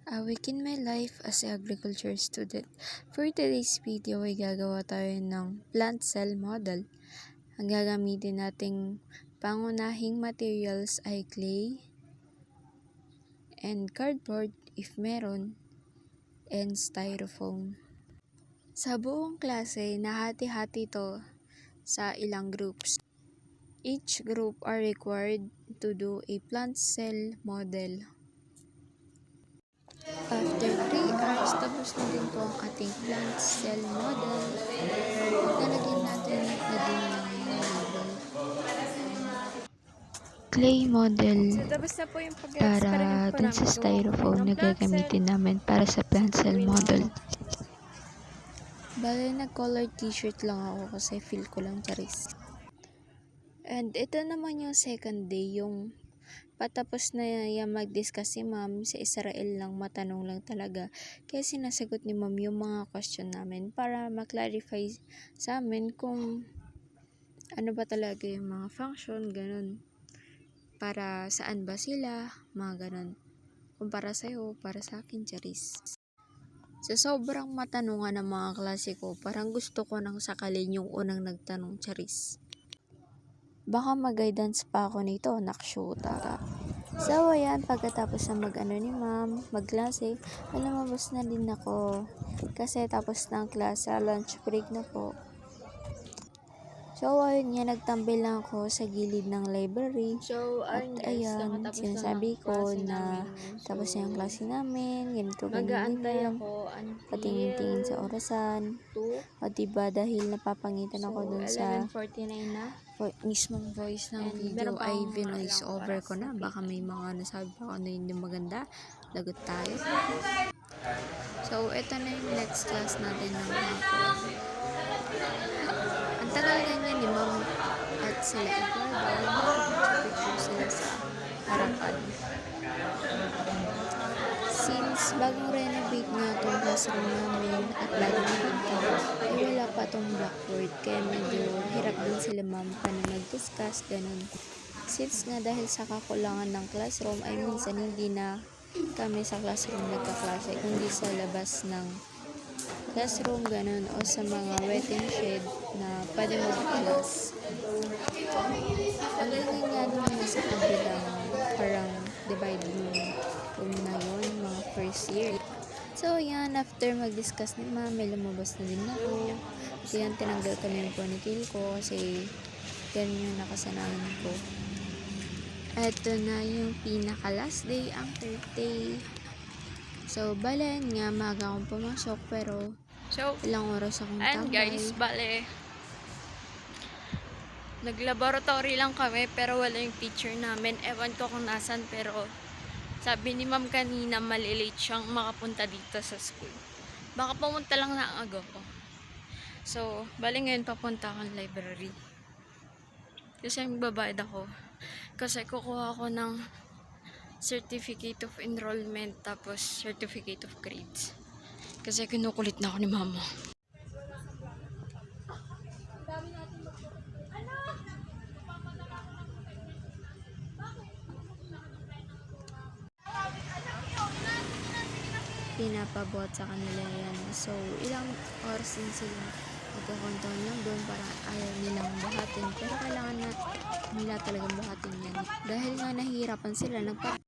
A week in my life as an agriculture student. For today's video ay gagawa tayo ng plant cell model. Ang gagamitin nating pangunahing materials ay clay and cardboard if meron and styrofoam. Sa buong klase, nahati-hati to sa ilang groups. Each group are required to do a plant cell model. After 3 hours, tapos na din po ang ating plant cell model. Lalagyan natin na din ng label. Clay model para dun sa styrofoam na gagamitin namin para sa plant cell model. Bale, nag-colored t-shirt lang ako kasi feel ko lang charis. And ito naman yung second day, yung patapos na yung mag-discuss si ma'am, sa Israel lang, matanong lang talaga. Kaya sinasagot ni ma'am yung mga question namin para ma-clarify sa amin kung ano ba talaga yung mga function, ganun. Para saan ba sila, mga ganun. Kung para sa'yo, para sa akin, charis. Sa sobrang matanungan ng mga klase ko, parang gusto ko nang sakalin yung unang nagtanong, charis. Baka mag-guidance pa ako nito, nakshuta ka. So, ayan, pagkatapos na mag-ano ni ma'am, magklase, lumabas na din ako. Kasi tapos ng klase, lunch break na po. So, ayun nga, nagtambay lang ako sa gilid ng library. So, At ayan, sinasabi ko na tapos na yung klase namin, ganito, ganyan. Patingin-tingin sa orasan. O diba, dahil napapangitan ako dun sa 11:49 na. mismong voice ng video ay binoise over ko na. Baka may mga nasabi pa ako na hindi maganda. Lagot tayo. So, ito na yung next class natin ng hapon. Ang tagal ganyan ni ma'am at sila picture sila sa harapan. Since bagong renovate nga itong classroom namin at bagong pinto, ay wala pa itong blackboard. Kaya medyo hirap din sila ma'am pa na mag-discuss, ganun. Since nga dahil sa kakulangan ng classroom, ay minsan hindi na kami sa classroom nagka-klase, kundi sa labas ng classroom, ganun, o sa mga waiting shed na pwede mag-class. Ang galing nga nung nasa kabilang parang divide room na yun, mga first year. So, yan, after mag-discuss ni ma'am, may lumabas na din ako. So, yan, tinanggal ko na yung ponytail ko kasi ganun yung nakasanayan ko. Ito na yung pinaka-last day, ang third day. So, bale, nga, maaga akong pumasok, pero ilang oras akong tambay. And guys, bale, nag-laboratory lang kami, pero wala yung teacher namin. Ewan ko kung nasan, pero sabi ni ma'am kanina, malilate siyang makapunta dito sa school. Baka pumunta lang na ang aga ko. So, bale ngayon papunta akong library. Kasi magbabayad ako. Kasi kukuha ako ng certificate of enrollment, tapos certificate of grades. Kasi kinukulit na ako ni mama. Pinapabuhat sa kanila yan. So, ilang oras din sila magkakontaon lang doon, parang ayaw nilang buhatin. Pero kailangan na nila talagang buhatin yan. Dahil nga nahihirapan sila,